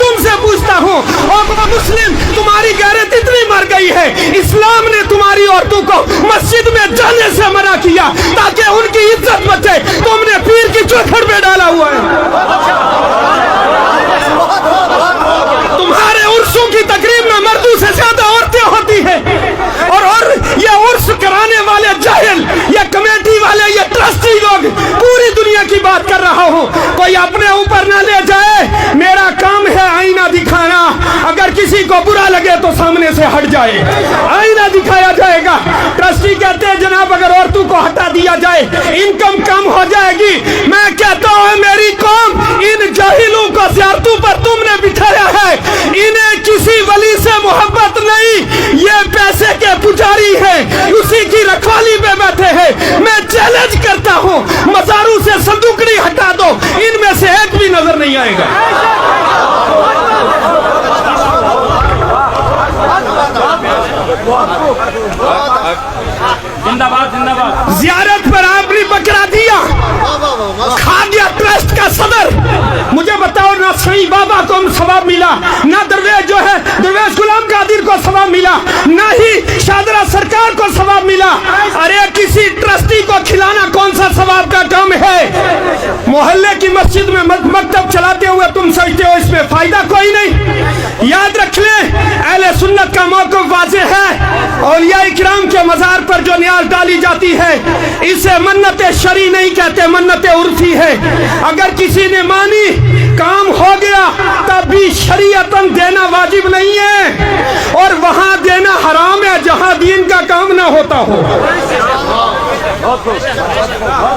तुमसे पूछता हूँ, और मुस्लिम तुम्हारी गैरत इतनी मर गई है, इस्लाम ने तुम्हारी औरतों को मस्जिद में जाने से मना किया ताकि उनकी इज्जत बचे, तुमने पीर की चौखट में डाला हुआ है। तुम्हारे उर्सों की तकरीब में मर्दों से ज्यादा औरतें होती हैं, और ये उर्स कराने वाले जाहिल, ये कमेटी वाले, ये ट्रस्टी लोग, पूरी दुनिया की बात कर रहा हूँ, कोई अपने ऊपर ना ले जाए। मेरा काम है आईना दिखाना, अगर किसी को बुरा लगे तो सामने से हट जाए, आईना दिखाया जाएगा। ट्रस्टी कहते हैं जनाब अगर औरतों को हटा दिया जाए इनकम कम हो जाएगी। मैं कहता हूँ मेरी कौम, इन जाहिलों को ज़ियारतों पर तुमने बिठाया है, इन्हें किसी वली से मोहब्बत नहीं, ये पैसे के पुजारी हैं, उसी की रखवाली में बैठे हैं। मैं चैलेंज करता हूँ मज़ारों से संदूकड़ी हटा दो, इनमें से एक भी नजर नहीं आएगा। जिंदाबाद जिंदाबाद। जियारत पर आपने बकरा दिया, खा गया ट्रस्ट का सदर। मुझे बताओ ना सही बाबा को सवाब मिला, ना दरवेश जो है दरवेश गुलाम कादिर को सवाब मिला, ना ही शादरा सरकार को सवाब मिला। अरे किसी ट्रस्टी को खिलाना कौन सा सवाब का काम है? मोहल्ले की मस्जिद में मकतब चलाते हुए तुम सोचते हो इसमें फायदा कोई नहीं। याद रख ले, अहले सुन्नत का मौक़िफ़ वाज़ेह है। औलिया इकराम के मज़ार पर जो न्याज़ डाली जाती है इसे मन्नत शरी नहीं कहते, मन्नत उर्फी है। अगर किसी ने मानी काम हो गया तब भी शरीयतन देना वाजिब नहीं है, और वहां देना हराम है जहां दीन का काम ना होता हो।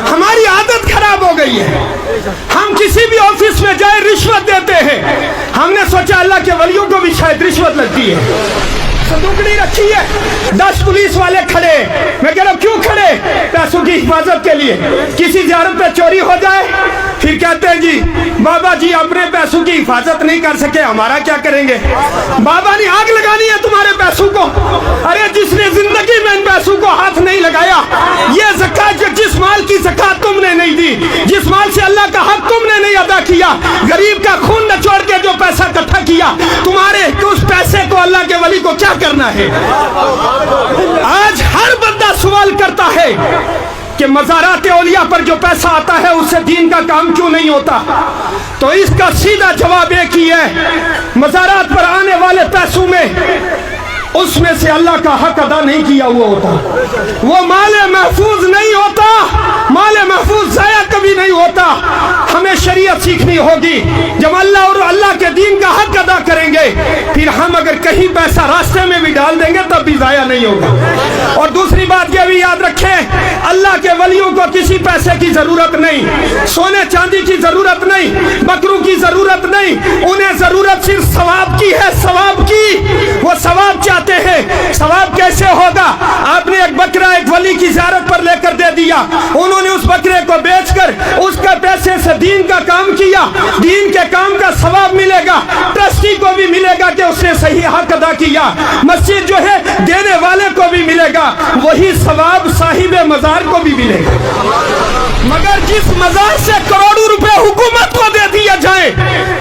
हमारी आदत खराब हो गई है, हम किसी भी ऑफिस में जाए रिश्वत देते हैं। हमने सोचा अल्लाह के वलियों को भी शायद रिश्वत लगती है। संदूकड़ी रखी है, 10 पुलिस वाले खड़े, मैं कह रहा हूं क्यों खड़े? पैसों की हिफाजत के लिए। किसी ज़ियारत पे चोरी हो जाए फिर कहते हैं जी बाबा जी अपने पैसों की हिफाजत नहीं कर सके, हमारा क्या करेंगे? बाबा ने आग लगानी है तुम्हारे पैसों को। अरे जिसने जिंदगी में इन पैसों को हाथ नहीं लगाया, ये ज़कात जिस माल की ज़कात तुमने नहीं दी, जिस माल से अल्लाह का हक तुमने नहीं अदा किया, गरीब का खून निचोड़ के जो पैसा इकट्ठा किया, तुम्हारे उस पैसे को अल्लाह के वली को क्या करना है? आज हर बंदा सवाल करता है कि मज़ारात औलिया पर जो पैसा आता है उससे दीन का काम क्यों नहीं होता? तो इसका सीधा जवाब एक ही है, मज़ारात पर आने वाले पैसों में उसमें से अल्लाह का हक अदा नहीं किया हुआ होता, वो माले महफूज नहीं होता, माले महफूज ज़ाया कभी नहीं होता। हमें शरीयत सीखनी होगी। जब अल्लाह और अल्लाह के दीन का हक अदा करेंगे, फिर हम अगर कहीं पैसा रास्ते में भी डाल देंगे तब भी ज़ाया नहीं होगा। और दूसरी बात यह भी याद रखें, अल्लाह के वलियों को किसी पैसे की जरूरत नहीं, सोने चांदी की जरूरत नहीं, बकरों की जरूरत नहीं, उन्हें जरूरत सिर्फ सवाब की है, सवाब की। वो सवाब चाहते हैं। सवाब कैसे होगा? आपने एक बकरा एक वली की ज़ियारत पर लेकर दे दिया, उन्होंने उस बकरे को बेचकर उसका पैसे से दीन का काम किया, दीन के काम का सवाब मिलेगा, ट्रस्टी को भी मिलेगा कि उसने सही हक अदा किया, मस्जिद जो है देने वाले को भी मिलेगा, वही सवाब साहिब मज़ार को भी मिलेगा। मगर जिस मज़ार से करोड़ों रुपए हुकूमत को दे दिया जाए,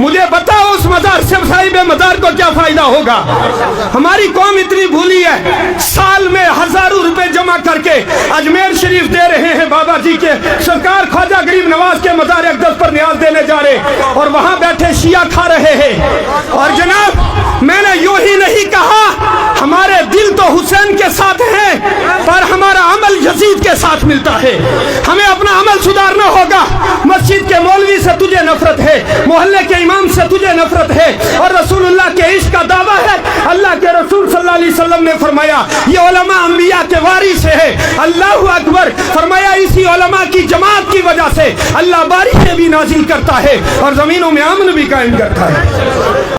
मुझे बताओ उस मज़ार से साहिब मज़ार को क्या फायदा होगा? हमारी कौम इतनी भूली है, साल में हजारों रुपए जमा करके अजमेर शरीफ दे रहे हैं बाबा जी के, सरकार ख्वाजा गरीब नवाज के मज़ार अक़दस पर न्याज देने जा रहे, और वहां बैठे शिया खा रहे हैं। और जनाब मैंने यूं ही नहीं कहा, हमारे दिल तो हुसैन के साथ है पर हमारा अमल यजीद के साथ मिलता है। हमें अपना अमल सुधारना होगा। मस्जिद के मौलवी से तुझे नफरत है, मोहल्ले के इमाम से तुझे नफरत है, और रसूलुल्लाह के इश्क का दावा है। अल्लाह के रसूल सल्लल्लाहु अलैहि वसल्लम ने फरमाया ये उलमा अंबिया के वारिस है। अल्लाहु अकबर। फरमाया इसी उलमा की जमात की वजह से अल्लाह बारिशें भी नाजिल करता है और जमीनों में अमन भी कायम करता है।